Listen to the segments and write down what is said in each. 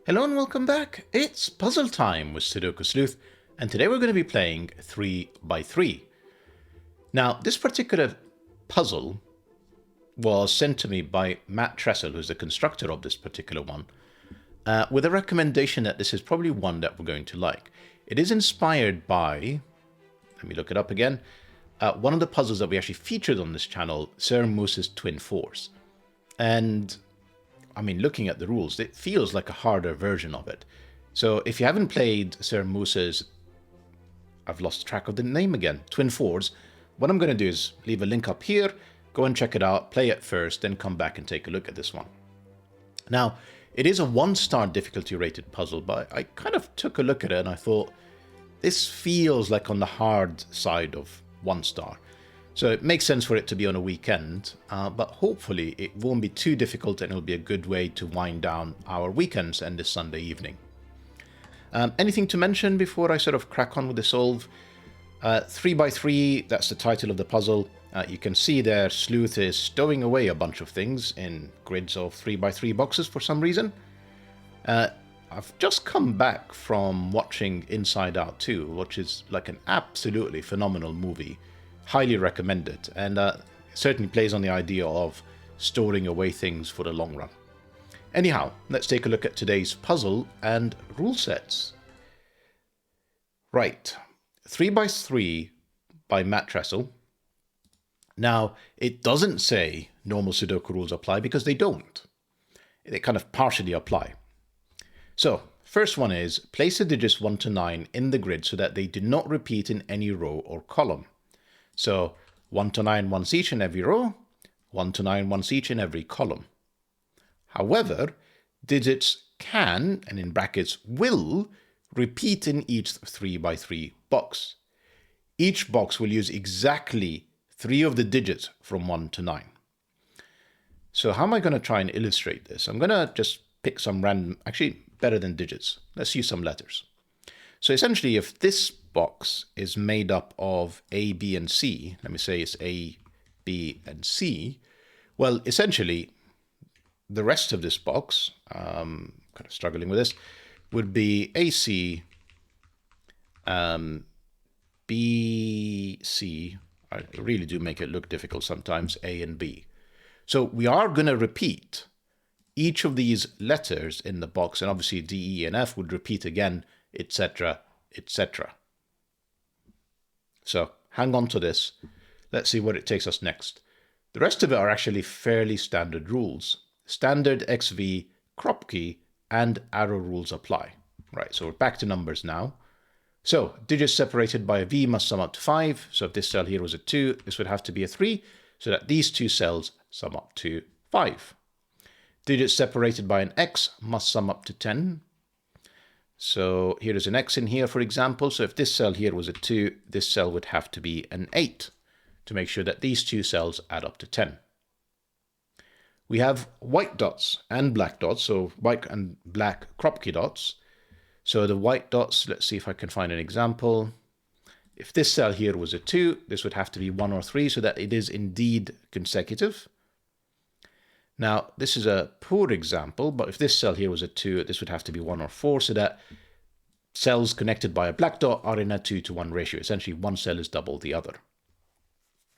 Hello and welcome back. It's puzzle time with Sudoku Sleuth, and today we're going to be playing 3 by 3. Now, this particular puzzle was sent to me by Matt Tressel, who's the constructor of this particular one, with a recommendation that this is probably one that we're going to like. It is inspired by, let me look it up again, one of the puzzles that we actually featured on this channel, Sir Moose's Twin Force. And I mean, looking at the rules, it feels like a harder version of it. So if you haven't played Sir Moose's, I've lost track of the name again, Twin Force, what I'm going to do is leave a link up here, go and check it out, play it first, then come back and take a look at this one. Now, it is a 1-star difficulty rated puzzle, but I kind of took a look at it and I thought, this feels like on the hard side of 1 star. So it makes sense for it to be on a weekend, but hopefully it won't be too difficult and it'll be a good way to wind down our weekends and this Sunday evening. Anything to mention before I sort of crack on with the solve? 3 by 3, that's the title of the puzzle. You can see there Sleuth is stowing away a bunch of things in grids of 3 by 3 boxes for some reason. I've just come back from watching Inside Out 2, which is like an absolutely phenomenal movie. Highly recommended, and certainly plays on the idea of storing away things for the long run. Anyhow, let's take a look at today's puzzle and rule sets. Right, 3 by 3 by Matt Tressel. Now, it doesn't say normal Sudoku rules apply because they don't. They kind of partially apply. So, first one is place the digits 1 to 9 in the grid so that they do not repeat in any row or column. So 1 to 9 once each in every row, 1 to 9 once each in every column. However, digits can, and in brackets will, repeat in each 3 by 3 box. Each box will use exactly 3 of the digits from 1 to 9. So how am I going to try and illustrate this? I'm going to just pick some random, actually better than digits. Let's use some letters. So essentially, if this box is made up of A, B, and C, let me say it's A, B, and C, well, essentially, the rest of this box, kind of struggling with this, would be AC, B, C. I really do make it look difficult sometimes, A and B. So we are going to repeat each of these letters in the box, and obviously D, E, and F would repeat again, etc., etc. So hang on to this. Let's see what it takes us next. The rest of it are actually fairly standard rules. Standard, XV, kropki, and arrow rules apply. Right, so we're back to numbers now. So digits separated by a V must sum up to 5. So if this cell here was a 2, this would have to be a 3, so that these two cells sum up to 5. Digits separated by an X must sum up to 10. So here is an X in here, for example. So if this cell here was a 2, this cell would have to be an 8 to make sure that these two cells add up to 10. We have white dots and black dots, so white and black kropki dots. So the white dots, let's see if I can find an example. If this cell here was a 2, this would have to be 1 or 3 so that it is indeed consecutive. Now, this is a poor example, but if this cell here was a 2, this would have to be 1 or 4, so that cells connected by a black dot are in a 2-to-1 ratio. Essentially, one cell is double the other.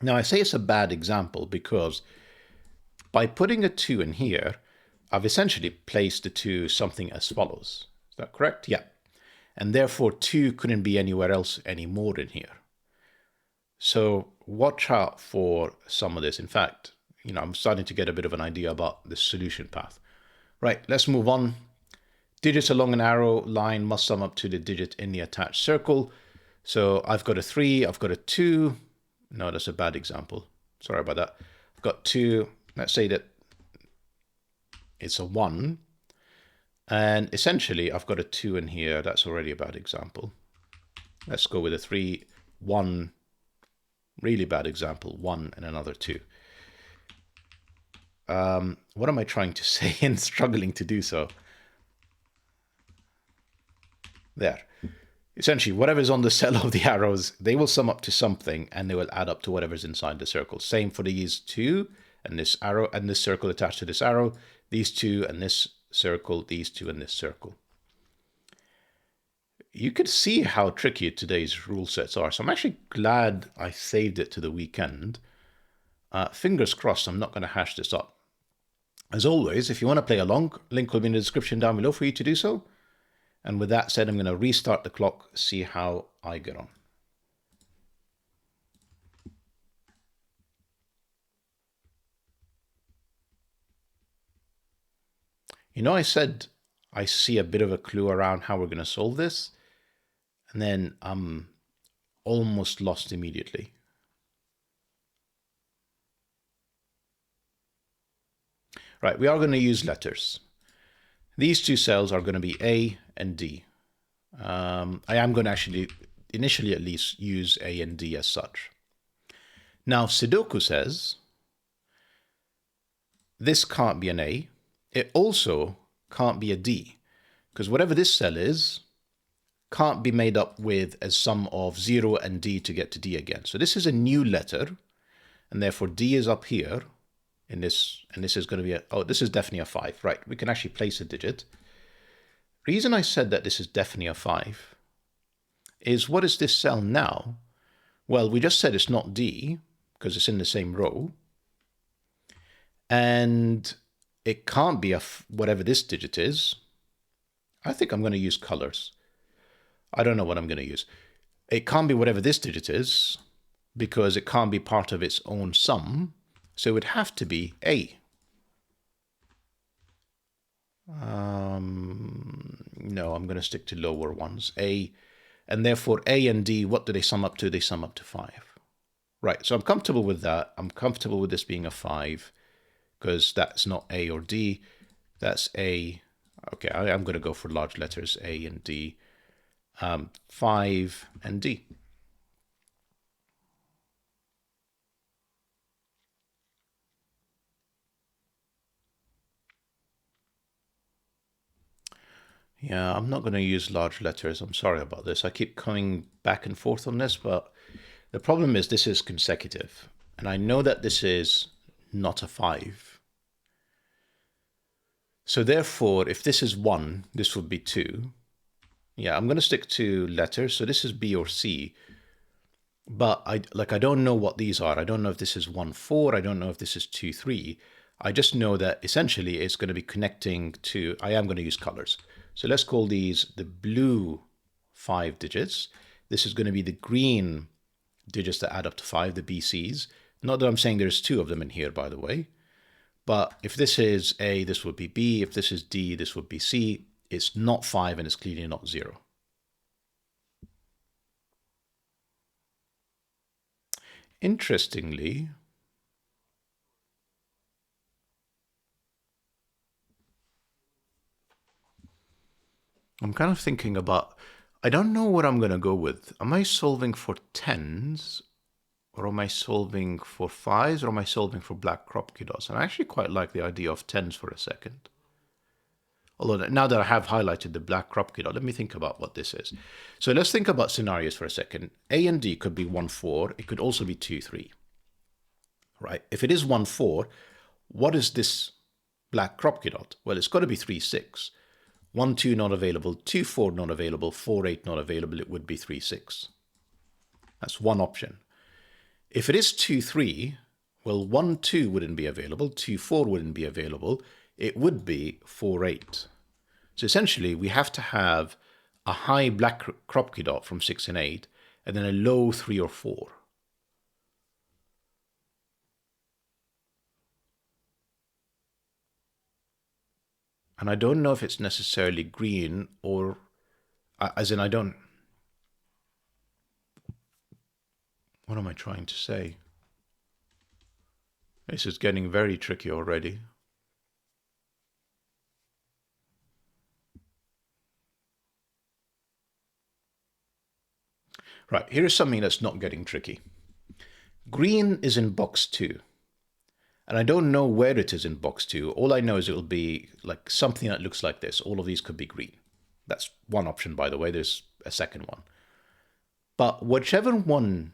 Now, I say it's a bad example because by putting a 2 in here, I've essentially placed the 2 something as follows. Is that correct? Yeah. And therefore, 2 couldn't be anywhere else anymore in here. So watch out for some of this. In fact, I'm starting to get a bit of an idea about the solution path. Right, let's move on. Digits along an arrow line must sum up to the digit in the attached circle. So I've got a 3, I've got a 2. No, that's a bad example. Sorry about that. I've got 2. Let's say that it's a 1. And essentially, I've got a 2 in here. That's already a bad example. Let's go with a 3, 1. Really bad example. 1 and another 2. What am I trying to say and struggling to do so? There. Essentially, whatever's on the cell of the arrows, they will sum up to something and they will add up to whatever's inside the circle. Same for these 2 and this arrow and this circle attached to this arrow. These 2 and this circle, these two in this circle. You could see how tricky today's rule sets are. So I'm actually glad I saved it to the weekend. Fingers crossed, I'm not going to hash this up. As always, if you want to play along, link will be in the description down below for you to do so. And with that said, I'm going to restart the clock, see how I get on. You know, I said I see a bit of a clue around how we're going to solve this, and then I'm almost lost immediately. Right, we are going to use letters. These two cells are going to be A and D. I am going to actually, initially at least, use A and D as such. Now, Sudoku says this can't be an A. It also can't be a D, because whatever this cell is can't be made up with a sum of 0 and D to get to D again. So this is a new letter, and therefore D is up here in this, and this is going to be oh, this is definitely a 5. Right, we can actually place a digit. Reason I said that this is definitely a 5 is, what is this cell now? Well, we just said it's not D because it's in the same row, and it can't be whatever this digit is. I think I'm going to use colors. I don't know what I'm going to use. It can't be whatever this digit is because it can't be part of its own sum. So it would have to be A. No, I'm going to stick to lower ones. A, and therefore A and D, what do they sum up to? They sum up to 5. Right, so I'm comfortable with that. I'm comfortable with this being a 5 because that's not A or D. That's A. Okay, I'm going to go for large letters, A and D. 5 and D. Yeah, I'm not going to use large letters. I'm sorry about this. I keep coming back and forth on this, but the problem is this is consecutive. And I know that this is not a 5. So therefore, if this is 1, this would be 2. Yeah, I'm going to stick to letters. So this is B or C. But I don't know what these are. I don't know if this is 1, 4. I don't know if this is 2, 3. I just know that essentially it's going to be connecting to, I am going to use colors. So let's call these the blue 5 digits. This is going to be the green digits that add up to 5, the BCs. Not that I'm saying there's 2 of them in here, by the way. But if this is A, this would be B. If this is D, this would be C. It's not 5 and it's clearly not 0. Interestingly, I'm kind of thinking about, I don't know what I'm going to go with. Am I solving for 10s? Or am I solving for 5s? Or am I solving for black kropki dots? And I actually quite like the idea of 10s for a second. Although now that I have highlighted the black kropki dot, let me think about what this is. So let's think about scenarios for a second. A and D could be 1, 4. It could also be 2, 3. Right? If it is 1, 4, what is this black kropki dot? Well, it's got to be 3, 6. 1, 2 not available, 2, 4 not available, 4, 8 not available. It would be 3, 6. That's one option. If it is 2, 3, well, 1, 2 wouldn't be available, 2, 4 wouldn't be available. It would be 4, 8. So essentially, we have to have a high black kropki dot from 6 and 8, and then a low 3 or 4. And I don't know if it's necessarily green or, as in I don't, what am I trying to say? This is getting very tricky already. Right, here's something that's not getting tricky. Green is in box 2. And I don't know where it is in box 2. All I know is it'll be like something that looks like this. All of these could be green. That's one option, by the way. There's a second one. But whichever one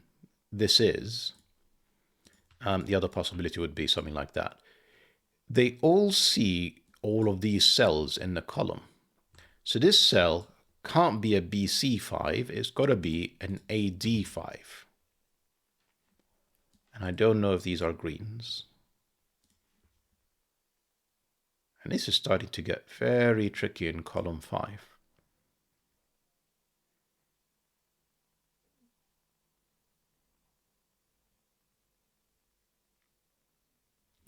this is, the other possibility would be something like that. They all all of these cells in the column. So this cell can't be a BC5, it's got to be an AD5. And I don't know if these are greens. And this is starting to get very tricky in column 5.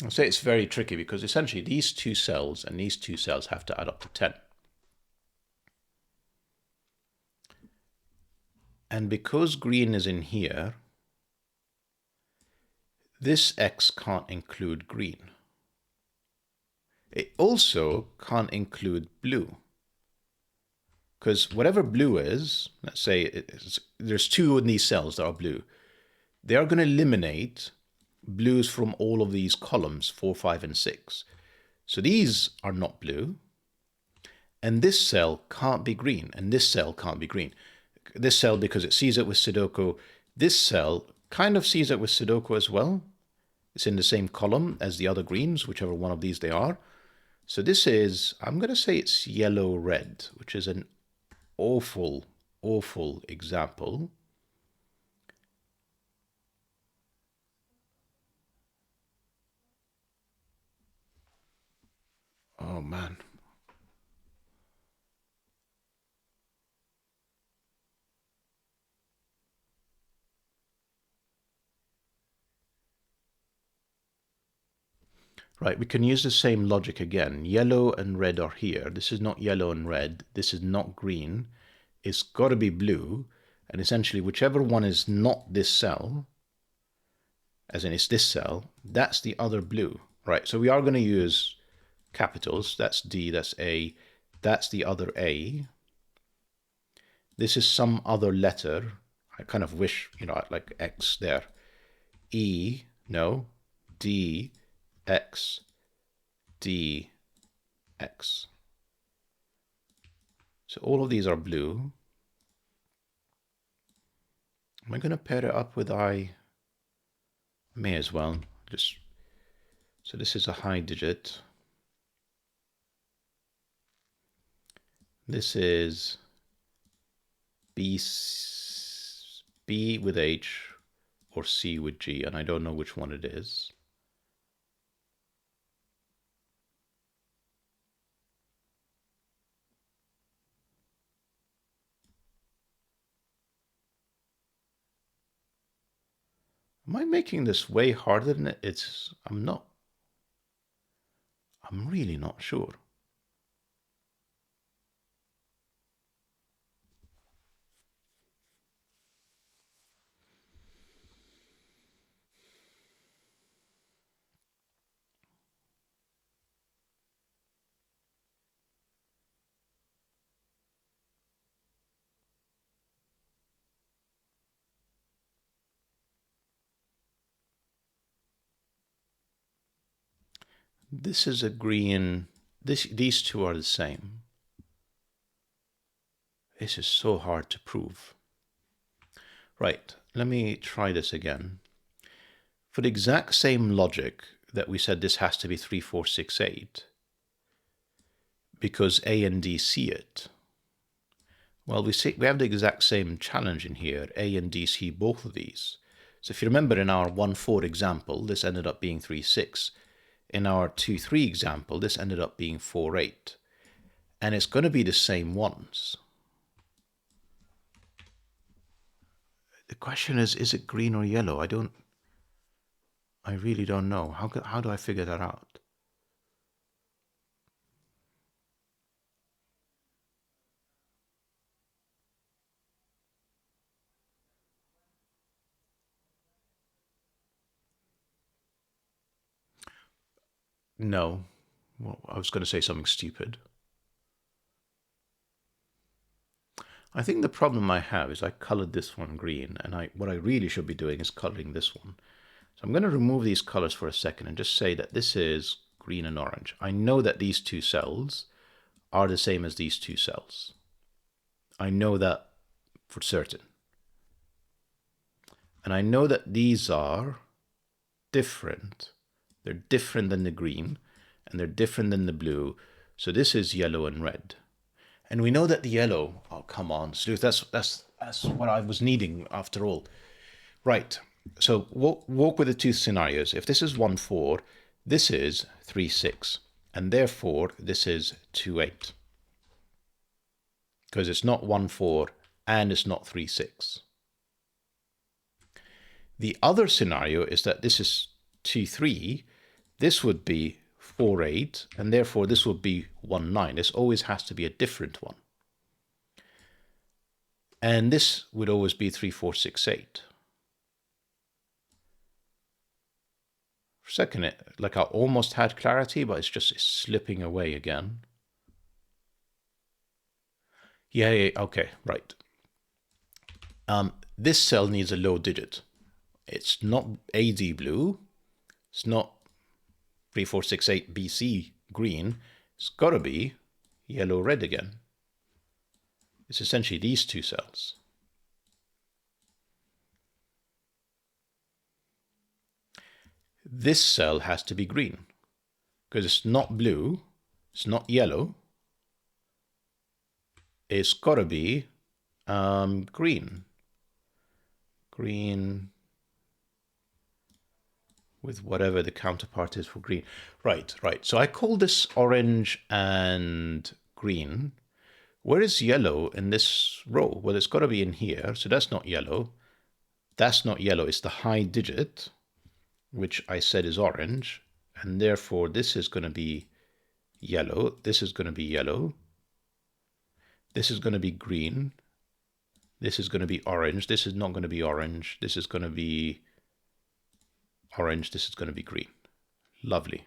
I'll say it's very tricky because essentially these two cells and these two cells have to add up to 10. And because green is in here, this X can't include green. It also can't include blue. Because whatever blue is, let's say there's 2 in these cells that are blue, they are going to eliminate blues from all of these columns, 4, 5, and 6. So these are not blue. And this cell can't be green, and this cell can't be green. This cell, because it sees it with Sudoku, this cell kind of sees it with Sudoku as well. It's in the same column as the other greens, whichever one of these they are. So this is, I'm going to say it's yellow-red, which is an awful, awful example. Oh, man. Right, we can use the same logic again. Yellow and red are here. This is not yellow and red. This is not green. It's got to be blue. And essentially, whichever one is not this cell, as in it's this cell, that's the other blue. Right, so we are going to use capitals. That's D, that's A. That's the other A. This is some other letter. I kind of wish, like X there. E, no. D, X, D, X. So all of these are blue. Am I going to pair it up with I? May as well. So this is a high digit. This is B with H or C with G, and I don't know which one it is. Am I making this way harder than it is? I'm not. I'm really not sure. This is a green. These two are the same. This is so hard to prove. Right, let me try this again. For the exact same logic that we said this has to be 3, 4, 6, 8, because A and D see it. Well, we have the exact same challenge in here. A and D see both of these. So if you remember in our 1, 4 example, this ended up being 3, 6. In our 2, 3 example, this ended up being 4, 8. And it's going to be the same ones. The question is it green or yellow? I really don't know. How do I figure that out? No. Well, I was going to say something stupid. I think the problem I have is I colored this one green, and what I really should be doing is coloring this one. So I'm going to remove these colors for a second and just say that this is green and orange. I know that these two cells are the same as these two cells. I know that for certain. And I know that these are different. They're different than the green. and they're different than the blue. So this is yellow and red. And we know that the yellow, oh, come on, Sleuth, that's what I was needing after all. Right, so walk with the two scenarios. If this is 1, 4, this is 3, 6, and therefore this is 2, 8. Because it's not 1, 4, and it's not 3, 6. The other scenario is that this is 2, 3, this would be 4, 8, and therefore this would be 1, 9. This always has to be a different one. And this would always be 3, 4, 6, 8. For a second, like I almost had clarity, but it's just slipping away again. Yeah, okay, right. This cell needs a low digit. It's not AD blue. It's not 3468 BC green. It's got to be yellow red again. It's essentially these two cells. This cell has to be green because it's not blue. It's not yellow. It's got to be green. Green with whatever the counterpart is for green. Right. So I call this orange and green. Where is yellow in this row? Well, it's got to be in here. So that's not yellow. That's not yellow. It's the high digit, which I said is orange. And therefore, this is going to be yellow. This is going to be yellow. This is going to be green. This is going to be orange. This is not going to be orange. This is going to be orange. This is going to be green. Lovely.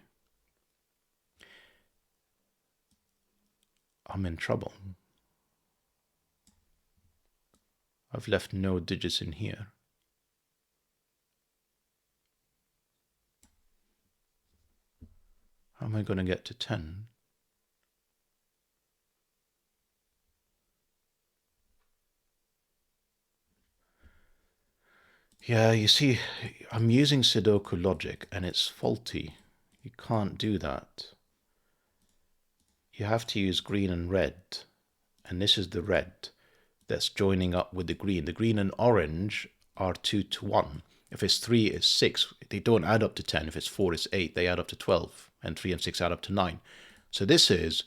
I'm in trouble. I've left no digits in here. How am I going to get to 10? Yeah, you see, I'm using Sudoku logic and it's faulty. You can't do that. You have to use green and red. And this is the red that's joining up with the green. The green and orange are 2 to 1. If it's 3, it's 6. They don't add up to 10. If it's 4, it's 8. They add up to 12. And 3 and 6 add up to 9. So this is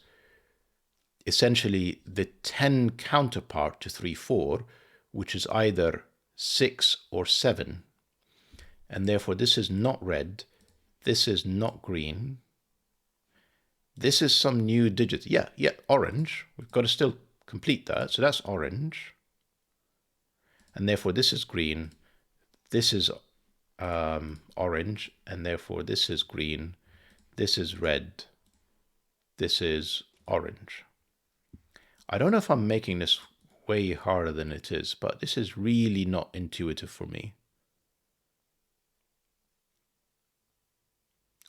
essentially the 10 counterpart to 3, 4, which is either 6 or 7. And therefore this is not red. This is not green. This is some new digit. Yeah, orange. We've got to still complete that. So that's orange. And therefore this is green. This is orange. And therefore this is green. This is red. This is orange. I don't know if I'm making this way harder than it is, but this is really not intuitive for me.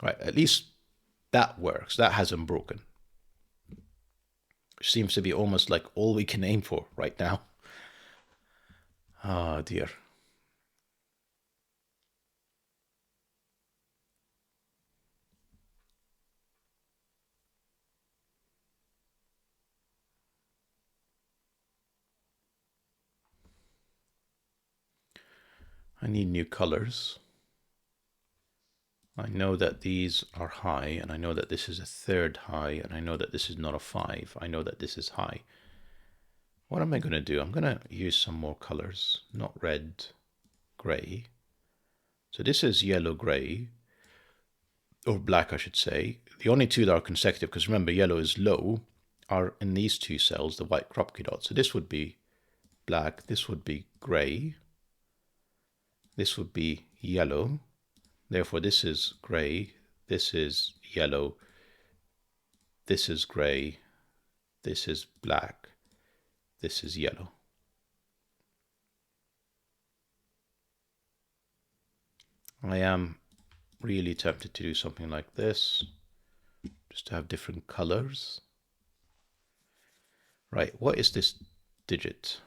Right, at least that works. That hasn't broken. Which seems to be almost like all we can aim for right now. Oh dear. I need new colors. I know that these are high, and I know that this is a third high, and I know that this is not a 5. I know that this is high. What am I going to do? I'm going to use some more colors, not red, gray. So this is yellow, gray, or black, I should say. The only two that are consecutive, because remember, yellow is low, are in these two cells, the white kropki dots. So this would be black, this would be gray, this would be yellow. Therefore, this is gray, this is yellow, this is gray, this is black, this is yellow. I am really tempted to do something like this, just to have different colors. Right, what is this digit?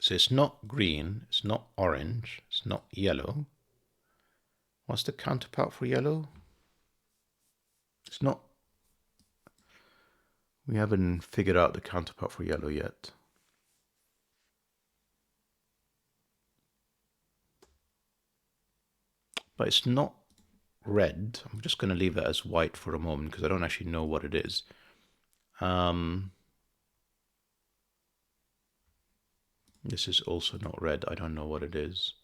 So it's not green, it's not orange, it's not yellow. What's the counterpart for yellow? It's not, we haven't figured out the counterpart for yellow yet. But it's not red. I'm just going to leave that as white for a moment because I don't actually know what it is. This is also not red. I don't know what it is.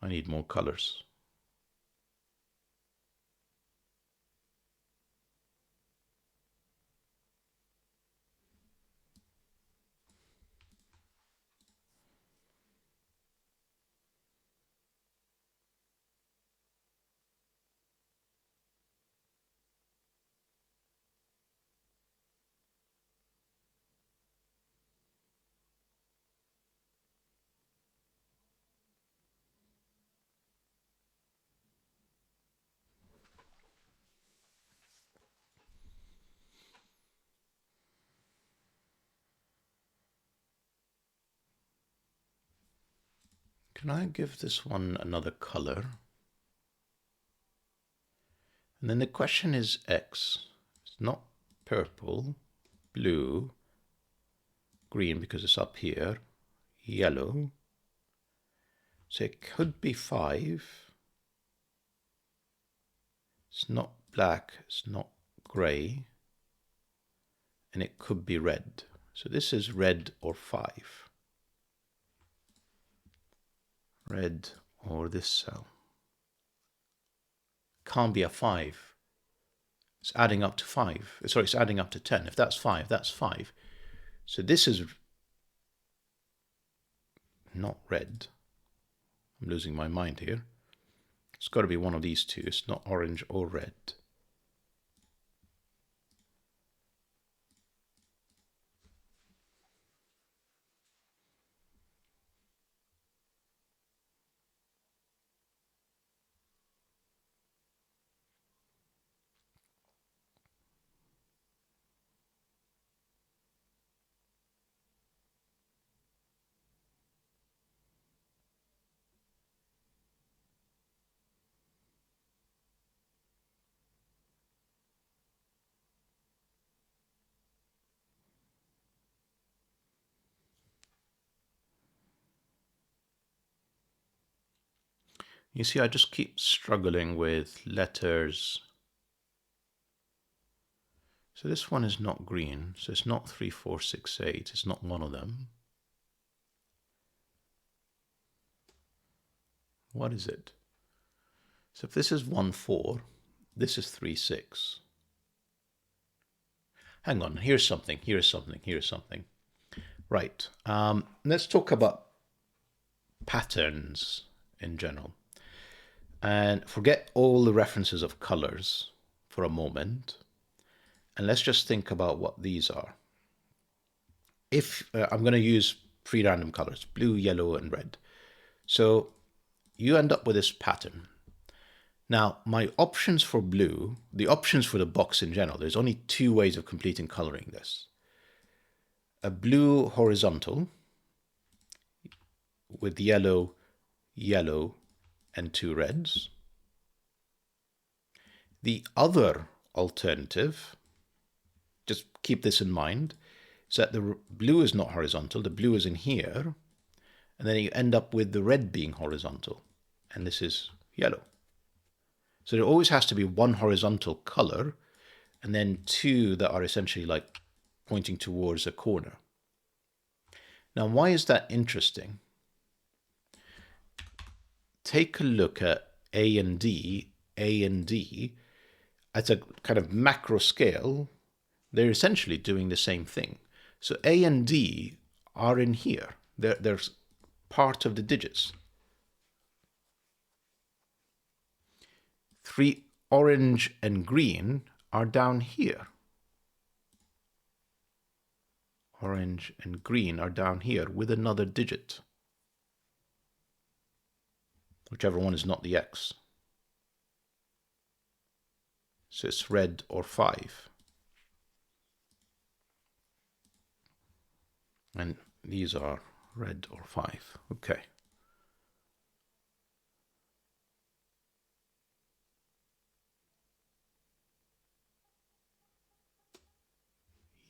I need more colors. Can I give this one another color? And then the question is X. It's not purple, blue, green because it's up here, yellow. So it could be 5. It's not black, it's not grey, and it could be red. So this is red or 5. Red or this cell. Can't be a 5. It's adding up to 5. Sorry, it's adding up to 10. If that's 5, that's 5. So this is not red. I'm losing my mind here. It's got to be one of these two. It's not orange or red. You see, I just keep struggling with letters. So this one is not green, so it's not 3, 4, 6, 8. It's not one of them. What is it? So if this is 1, 4, this is 3, 6. Hang on, here's something. Right, let's talk about patterns in general. And forget all the references of colors for a moment. And let's just think about what these are. If I'm going to use pre-random colors, blue, yellow, and red. So you end up with this pattern. Now, my options for blue, the options for the box in general, there's only 2 ways of completing coloring this. A blue horizontal with yellow, yellow, and 2 reds. The other alternative, just keep this in mind, is that the blue is not horizontal, the blue is in here, and then you end up with the red being horizontal, and this is yellow. So there always has to be 1 horizontal color, and then 2 that are essentially like pointing towards a corner. Now, why is that interesting? Take a look at A and D, at a kind of macro scale, they're essentially doing the same thing. So A and D are in here. They're part of the digits. 3 orange and green are down here. Orange and green are down here with another digit. Whichever one is not the X. So it's red or 5. And these are red or 5. Okay.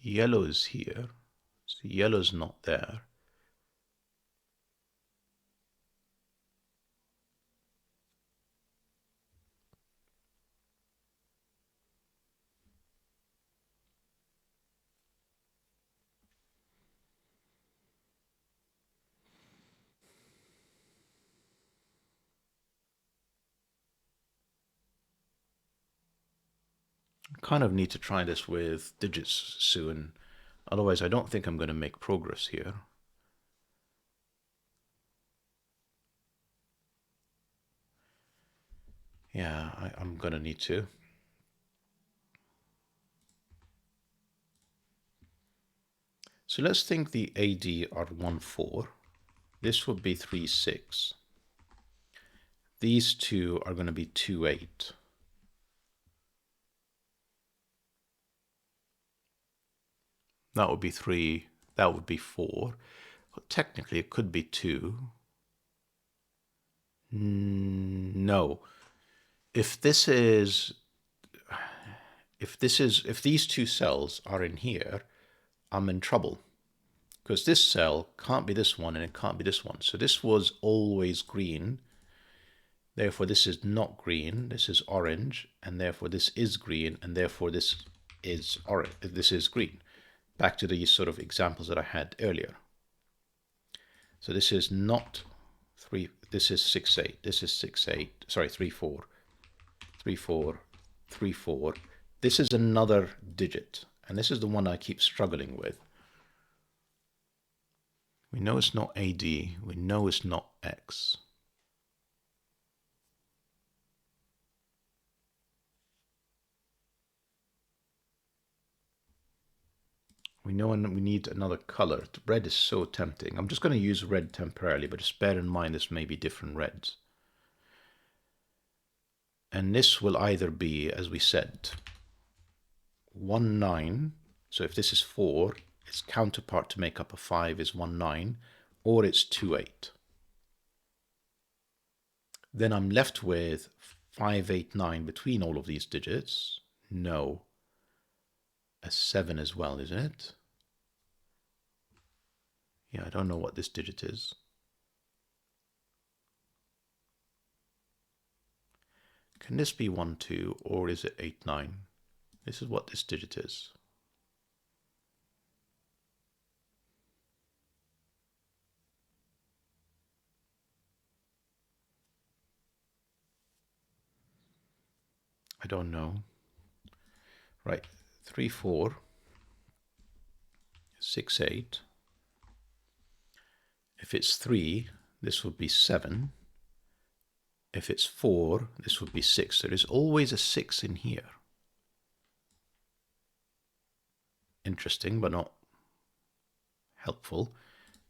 Yellow is here, so yellow's not there. I kind of need to try this with digits soon, otherwise I don't think I'm going to make progress here. Yeah, I'm going to need to. So let's think the AD are 1, 4. This would be 3, 6. These two are going to be 2, 8. That would be 3. That would be 4. Well, technically, it could be 2. No. If these two cells are in here, I'm in trouble. Because this cell can't be this one and it can't be this one. So this was always green. Therefore, this is not green. This is orange. And therefore, this is green. And therefore, this is orange. This is green. Back to the sort of examples that I had earlier. So this is not 3. This is 6, 8. This is 6, 8. Sorry, 3, 4. 3, 4. 3, 4. This is another digit. And this is the one I keep struggling with. We know it's not AD. We know it's not X. We know we need another color. Red is so tempting. I'm just going to use red temporarily, but just bear in mind this may be different reds. And this will either be, as we said, 1, 9. So if this is 4, its counterpart to make up a 5 is 1, 9, or it's 2, 8. Then I'm left with 5, 8, 9 between all of these digits. No. A 7 as well, isn't it? Yeah, I don't know what this digit is. Can this be 1, 2, or is it 8, 9? This is what this digit is. I don't know. Right, 3, 4, 6, 8. If it's 3, this would be 7. If it's 4, this would be 6. There is always a 6 in here. Interesting, but not helpful.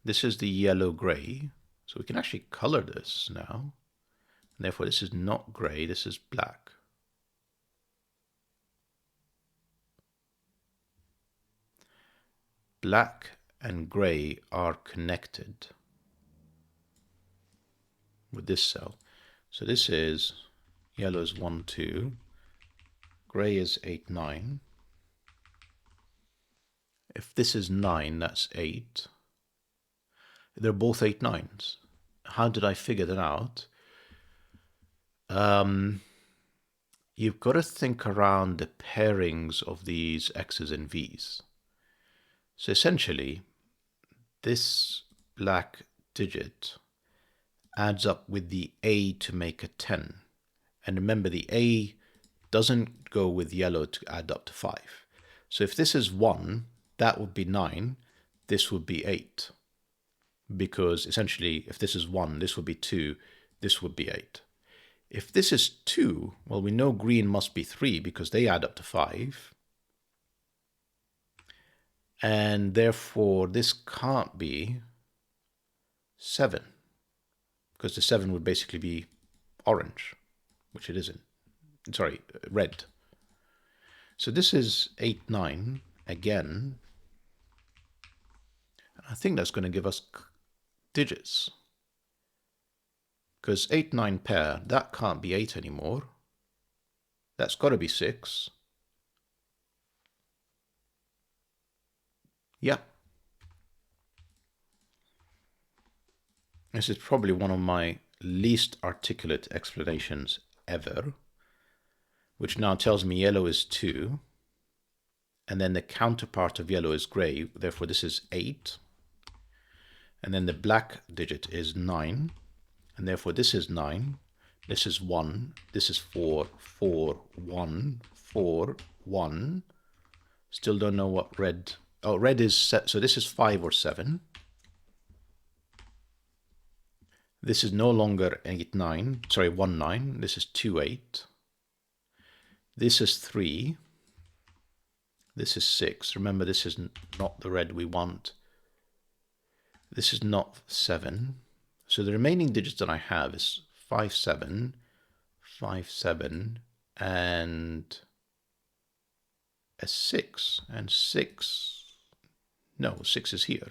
This is the yellow-gray. So we can actually color this now. And therefore, this is not gray, this is black. Black and gray are connected with this cell. So this is yellow is 1, 2, gray is 8, 9. If this is 9, that's 8. They're both 8, 9s. How did I figure that out? You've got to think around the pairings of these X's and V's. So essentially, this black digit adds up with the A to make a 10. And remember, the A doesn't go with yellow to add up to 5. So if this is 1, that would be 9. This would be 8. Because essentially, if this is 1, this would be 2. This would be 8. If this is 2, well, we know green must be 3 because they add up to 5. And therefore, this can't be 7. Because the 7 would basically be orange, which it isn't. Sorry, red. So this is 8, 9 again. I think that's going to give us digits. Because 8, 9 pair, that can't be 8 anymore. That's got to be 6. Yeah. This is probably one of my least articulate explanations ever, which now tells me yellow is 2, and then the counterpart of yellow is gray, therefore this is 8, and then the black digit is 9, and therefore this is 9, this is 1, this is 4, 4, 1, 4, 1. Still don't know what red, oh, red is set, so this is 5 or 7. This is no longer 8, 9, sorry, 1, 9. This is 2, 8. This is 3. This is 6. Remember, this is not the red we want. This is not 7. So the remaining digits that I have is 5, 7, 5, 7, and a 6. And 6, no, 6 is here.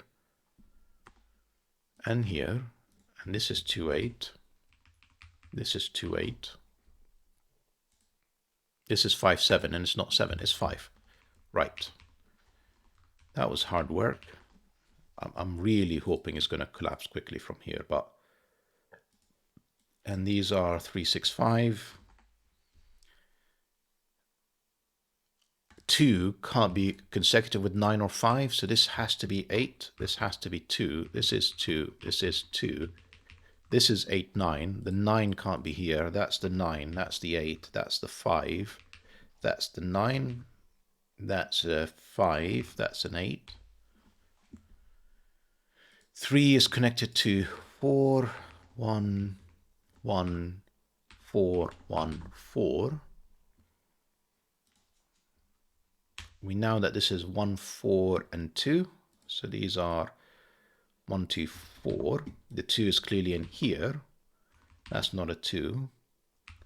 And here. And this is 2, 8. This is 2, 8. This is 5, 7, and it's not 7, it's 5. Right. That was hard work. I'm really hoping it's going to collapse quickly from here, but... And these are 3, 6, 5. 2 can't be consecutive with 9 or 5, so this has to be 8. This has to be 2. This is 2. This is 2. This is 8, 9. The 9 can't be here. That's the 9. That's the 8. That's the 5. That's the 9. That's a 5. That's an 8. 3 is connected to 4, 1, 1, 4, 1, 4. We know that this is 1, 4, and 2. So these are 1, 2, 4. The 2 is clearly in here. That's not a 2.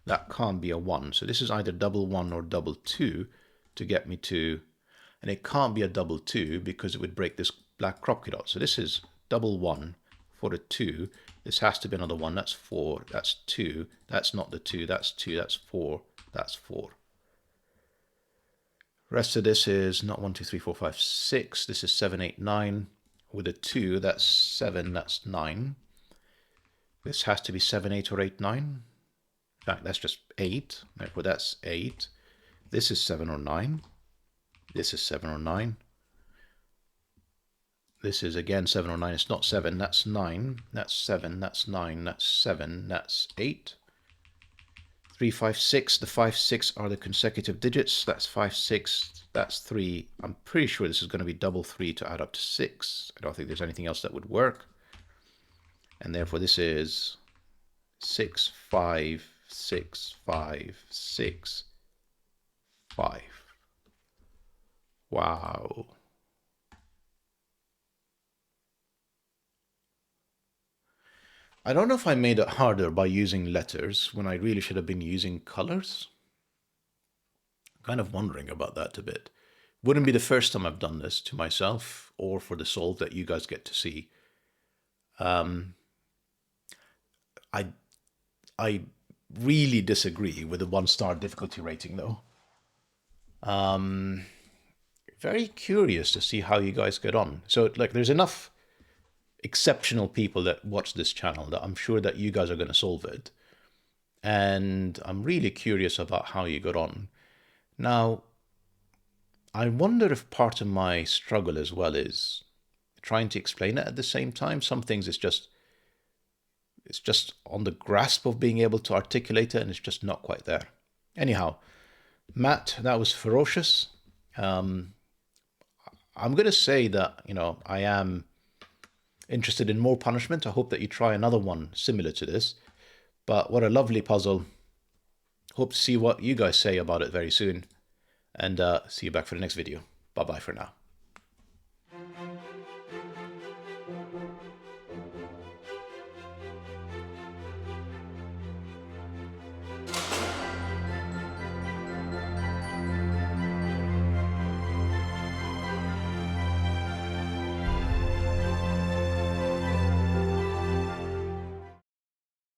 That can't be a 1. So this is either double 1 or double 2 to get me to... And it can't be a double 2 because it would break this black kropki dot. So this is double 1 for a 2. This has to be another 1. That's 4. That's 2. That's not the 2. That's 2. That's 4. That's 4. Rest of this is not 1, 2, 3, 4, 5, 6. This is 7, 8, 9. With a 2, that's 7, that's 9. This has to be 7, 8, or 8, 9. In fact, that's just 8. Therefore, that's 8. This is 7 or 9. This is 7 or 9. This is again 7 or 9. It's not 7. That's 9. That's 7. That's 9. That's 7. That's 8. 3, 5, 6. The 5, 6 are the consecutive digits. That's 5, 6. That's 3. I'm pretty sure this is going to be double 3 to add up to 6. I don't think there's anything else that would work. And therefore this is 6, 5, 6, 5, 6, 5. Wow. I don't know if I made it harder by using letters when I really should have been using colors. I'm kind of wondering about that a bit. Wouldn't be the first time I've done this to myself or for the solve that you guys get to see. I really disagree with the 1-star difficulty rating though. Very curious to see how you guys get on. So like there's enough exceptional people that watch this channel that I'm sure that you guys are going to solve it. And I'm really curious about how you got on. Now, I wonder if part of my struggle as well is trying to explain it at the same time. Some things it's just on the grasp of being able to articulate it and it's just not quite there. Anyhow, Matt, that was ferocious. I'm going to say that, you know, I am interested in more punishment. I hope that you try another one similar to this. But what a lovely puzzle. Hope to see what you guys say about it very soon. And see you back for the next video. Bye-bye for now.